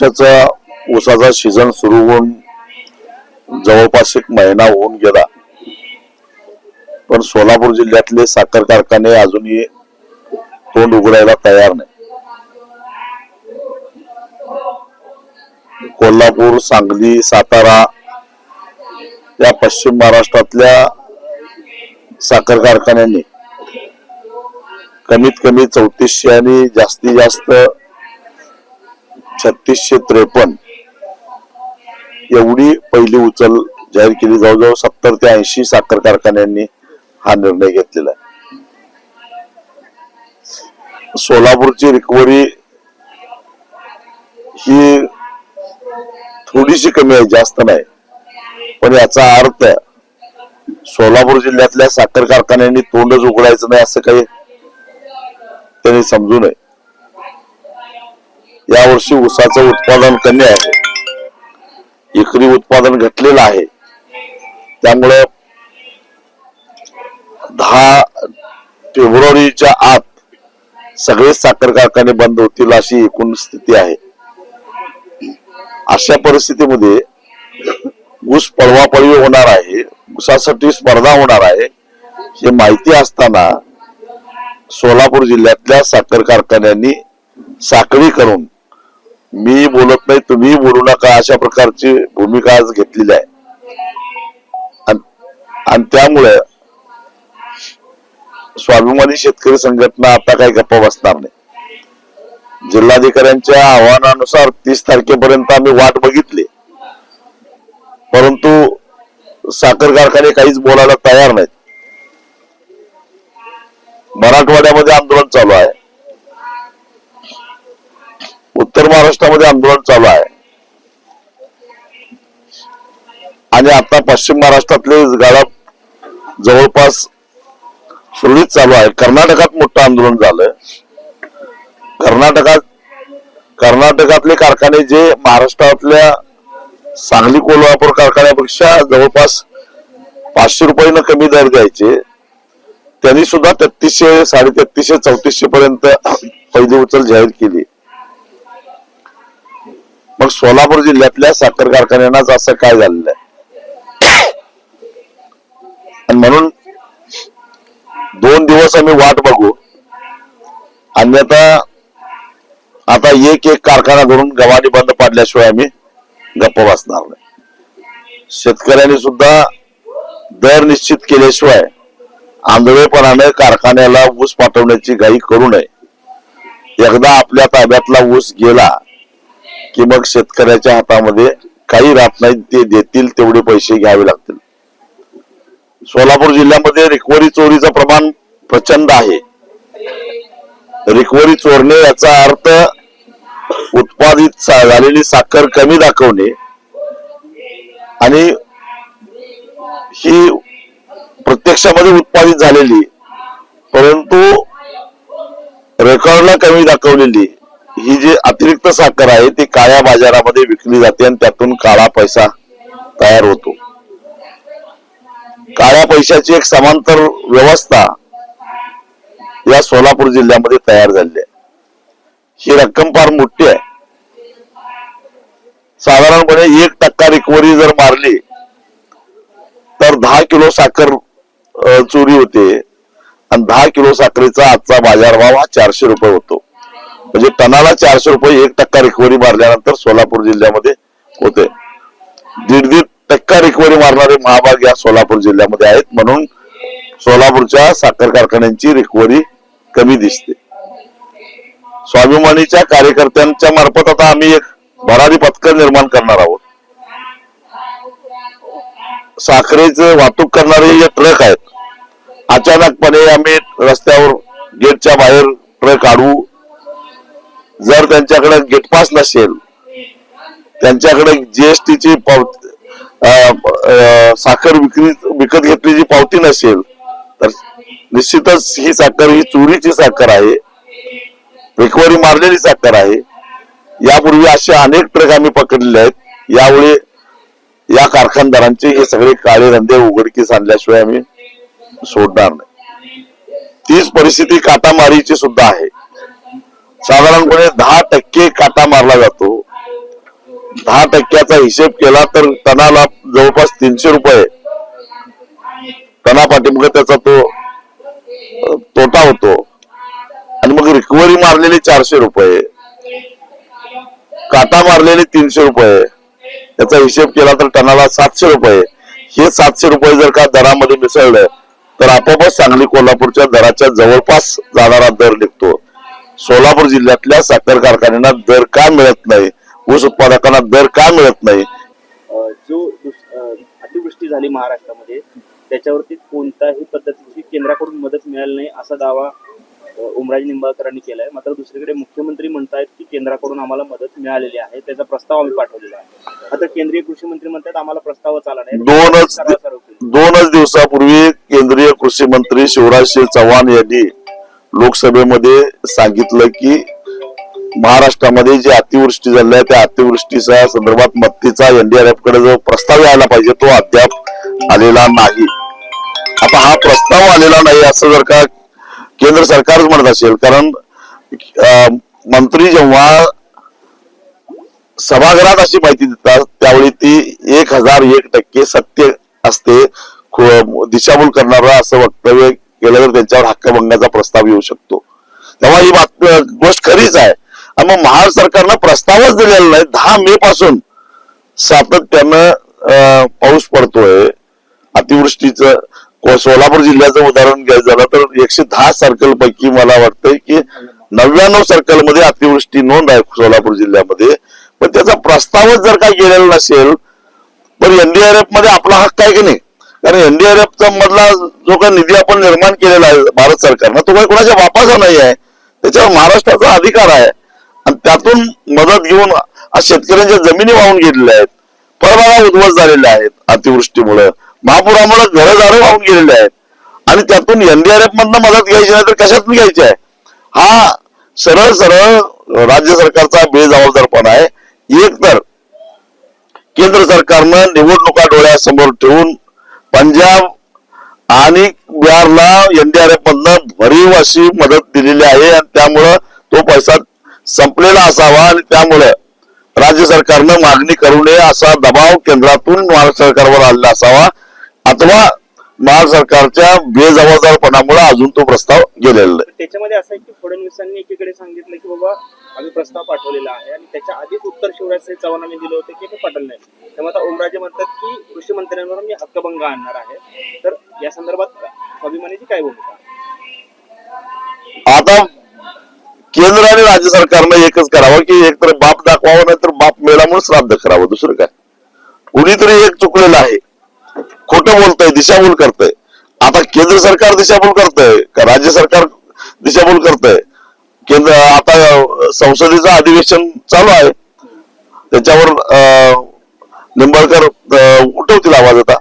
वर्षाचा ऊसाचा सीझन सुरू होऊन जवळपास 1 महिना होऊन गेला, पण सोलापूर जिल्ह्यातले साखर कारखाने अजूनही तोंड उघडायला तयार नाही. कोल्हापूर, सांगली, सातारा या पश्चिम महाराष्ट्रातल्या साखर कारखान्यांनी कमीत कमी 3400 आणि जास्तीत जास्त 3653 एवढी पहिली उचल जाहीर केली. जवळजवळ 70 ते 80 साखर कारखान्यांनी हा निर्णय घेतलेला आहे. सोलापूरची रिकव्हरी ही थोडीशी कमी आहे, जास्त नाही, पण याचा अर्थ सोलापूर जिल्ह्यातल्या साखर कारखान्यांनी तोंडच उघडायचं नाही असं काही त्यांनी समजू नये. यावर्षी ऊसाचं उत्पादन कमी आहे, एकरी उत्पादन घटलेलं आहे. त्यामुळे 10 फेब्रुवारीच्या आत सगळे साखर कारखाने बंद होतील अशी एकूण स्थिती आहे. अशा परिस्थितीमध्ये ऊस पळवापळवी होणार आहे, ऊसासाठी स्पर्धा होणार आहे हे माहिती असताना सोलापूर जिल्ह्यातल्या साखर कारखान्यांनी साखळी करून मी बोलत नाही तुम्ही बोलू नका अशा प्रकारची भूमिका आज घेतलेली आहे. आणि त्यामुळे स्वाभिमानी शेतकरी संघटना आता काही गप्पा बसणार नाही. जिल्हाधिकाऱ्यांच्या आव्हानानुसार 30 तारखेपर्यंत आम्ही वाट बघितली, परंतु साखर कारखाने काहीच बोलायला तयार नाहीत. मराठवाड्यामध्ये आंदोलन चालू आहे, उत्तर महाराष्ट्रामध्ये आंदोलन चालू आहे, आणि आता पश्चिम महाराष्ट्रातले गाळप जवळपास सुरळीत चालू आहे. कर्नाटकात मोठं आंदोलन झालं. कर्नाटकातले कारखाने जे महाराष्ट्रातल्या सांगली कोल्हापूर कारखान्यापेक्षा जवळपास 500 रुपयानं कमी दर द्यायचे, त्यांनी सुद्धा 3300, 3350, 3400 पर्यंत पहिली उचल जाहीर केली. मग सोलापूर जिल्ह्यातल्या साखर कारखान्यांनाच असं काय झालेलं आहे. आणि म्हणून 2 दिवस आम्ही वाट बघू, अन्यथा आता एक कारखाना धरून गव्हाणी बंद पाडल्याशिवाय आम्ही गप्प बसणार नाही. शेतकऱ्यांनी सुद्धा दर निश्चित केल्याशिवाय आंधळेपणाने कारखान्याला ऊस पाठवण्याची घाई करू नये. एकदा आपल्या ताब्यातला ऊस गेला की मग शेतकऱ्याच्या हातामध्ये काही राहत नाही, ते देतील तेवढे पैसे घ्यावे लागतील. सोलापूर जिल्ह्यामध्ये रिकव्हरी चोरीचं प्रमाण प्रचंड आहे. रिकव्हरी चोरणे याचा अर्थ उत्पादित झालेली साखर कमी दाखवणे, आणि ही प्रत्यक्षामध्ये उत्पादित झालेली परंतु रेकॉर्डला कमी दाखवलेली ही जी अतिरिक्त साखर आहे ती काळ्या बाजारामध्ये विकली जाते आणि त्यातून काळा पैसा तयार होतो. काळ्या पैशाची एक समांतर व्यवस्था या सोलापूर जिल्ह्यामध्ये तयार झाली आहे. ही रक्कम फार मोठी आहे. साधारणपणे 1% रिकव्हरी जर मारली तर 10 किलो साखर चोरी होते, आणि 10 किलो साखरेचा आजचा बाजारभाव हा 400 रुपये होतो. म्हणजे टनाला 400 रुपये 1% रिकव्हरी मारल्यानंतर सोलापूर जिल्ह्यामध्ये होते. 1.5% रिकव्हरी मारणारे महाभाग या सोलापूर जिल्ह्यामध्ये आहेत. म्हणून सोलापूरच्या साखर कारखान्यांची रिकव्हरी कमी दिसते. स्वाभिमानीच्या कार्यकर्त्यांच्या मार्फत आता आम्ही एक भरारी पथक निर्माण करणार आहोत. साखरेचं वाहतूक करणारे जे ट्रक आहेत, अचानकपणे आम्ही रस्त्यावर गेटच्या बाहेर ट्रक काढू. जर त्यांच्याकडे गेट पास नसेल, त्यांच्याकडे जीएसटीची साखर विकत घेतलेली पावती नसेल, तर निश्चितच ही साखर ही चोरीची साखर आहे, रिकव्हरी मारलेली साखर आहे. यापूर्वी असे अनेक ट्रक आम्ही पकडलेले आहेत. यावेळी या कारखानदारांचे हे सगळे काळे धंदे उघडकीस आणल्याशिवाय आम्ही सोडणार नाही. तीच परिस्थिती काटामारीची सुद्धा आहे. साधारणपणे 10% काटा मारला जातो. 10% हिशेब केला तर टनाला जवळपास 300 रुपये टना पाठीमुळे त्याचा तो तोटा होतो. आणि मग रिकव्हरी मारलेली 400 रुपये, काटा मारलेले 300 रुपये, त्याचा हिशेब केला तर टनाला 700 रुपये. हे 700 रुपये जर का दरामध्ये मिसळलं तर आपोआपच सांगली कोल्हापूरच्या दराच्या जवळपास जाणारा दर निघतो. सोलापूर जिल्ह्यातल्या साखर कारखान्यांना दर का मिळत नाही, ऊस उत्पादकांना दर का मिळत नाही? जो अतिवृष्टी झाली महाराष्ट्रामध्ये त्याच्यावरती कोणत्याही पद्धतीची केंद्राकडून मदत मिळाली नाही असा दावा ओमराजे निंबाळकरांनी केलाय. मात्र दुसरीकडे मुख्यमंत्री म्हणतायत की केंद्राकडून आम्हाला मदत मिळालेली आहे, त्याचा प्रस्ताव आम्ही पाठवलेला आहे. आता केंद्रीय कृषी मंत्री म्हणतात आम्हाला प्रस्तावच आला नाही. दोनच दिवसापूर्वी केंद्रीय कृषी मंत्री शिवराजसिंह चौहान यांनी लोकसभेमध्ये सांगितलं की महाराष्ट्रामध्ये जी अतिवृष्टी झाली आहे त्या अतिवृष्टीच्या संदर्भात मदतीचा एनडीआरएफ कडे जो प्रस्ताव यायला पाहिजे तो अद्याप आलेला नाही. आता हा प्रस्ताव आलेला नाही असं जर का केंद्र सरकारच म्हणत असेल, कारण मंत्री जेव्हा सभागृहात अशी माहिती देतात त्यावेळी ती 1001% सत्य असते. दिशाभूल करणारा असं वक्तव्य केलं तर त्यांच्यावर हक्कभंगाचा प्रस्ताव येऊ शकतो. तेव्हा ही गोष्ट खरीच आहे. मग महाराष्ट्र सरकारनं प्रस्तावच दिलेला नाही. 10 मे पासून सातत्यानं पाऊस पडतोय. अतिवृष्टीचं सोलापूर जिल्ह्याचं उदाहरण घ्यायचं झालं तर 110 सर्कल पैकी मला वाटतंय की 99 सर्कल मध्ये अतिवृष्टी नोंद आहे सोलापूर जिल्ह्यामध्ये. पण त्याचा प्रस्तावच जर काही गेलेला नसेल तर एनडीआरएफ मध्ये आपला हक्क आहे की नाही? कारण एनडीआरएफचा मधला जो काही निधी आपण निर्माण केलेला आहे भारत सरकारनं तो काही कोणाच्या बापाचा नाही आहे, त्याच्यावर महाराष्ट्राचा अधिकार आहे. आणि त्यातून मदत घेऊन आज शेतकऱ्यांच्या जमिनी वाहून गेलेल्या आहेत, फळबागा उद्ध्वस्त झालेल्या आहेत अतिवृष्टीमुळे, महापुरामुळे घरदारं वाहून गेलेले आहेत. आणि त्यातून एनडीआरएफ मधनं मदत घ्यायची नाही तर कशातून घ्यायची आहे? हा सरळ सरळ राज्य सरकारचा बेजबाबदारपणा आहे. एक तर केंद्र सरकारनं निवडणुका डोळ्यासमोर ठेवून पंजाब आणि बिहारला एनडीआरएफ मधनं भरीव अशी मदत दिलेली आहे आणि त्यामुळं तो पैसा संपलेला असावा आणि त्यामुळं राज्य सरकारनं मागणी करू नये असा दबाव केंद्रातून महाराष्ट्र सरकारवर आलेला असावा, अथवा महाराष्ट्र सरकारच्या बेजबाबदारपणामुळे अजून तो प्रस्ताव गेलेला नाही. त्याच्यामध्ये असं आहे की फडणवीसांनी एकीकडे सांगितलं की बाबा आम्ही प्रस्ताव पाठवलेला आहे आणि त्याच्या आधीच उत्तर शिवराजसिंह चौहानांनी दिलं होतं की ते पाठवलं नाही. त्यामुळे आता ओमराजे म्हणतात की कृषी मंत्र्यांवर मी हक्कभंग आणणार आहे. तर या संदर्भात स्वाभिमानीची काय भूमिका? आता केंद्र आणि राज्य सरकारनं एकच करावं की एकतर बाप दाखवावं नाही तर बाप मेला म्हणून श्राद्ध करावं. दुसरं काय? कुणीतरी एक चुकलेलं आहे, खोटं बोलतंय, दिशाभूल करतंय. आता केंद्र सरकार दिशाभूल करतंय का राज्य सरकार दिशाभूल करतंय? केंद्र आता संसदेचं अधिवेशन चालू आहे, त्याच्यावर निंबाळकर उठवतील आवाज. आता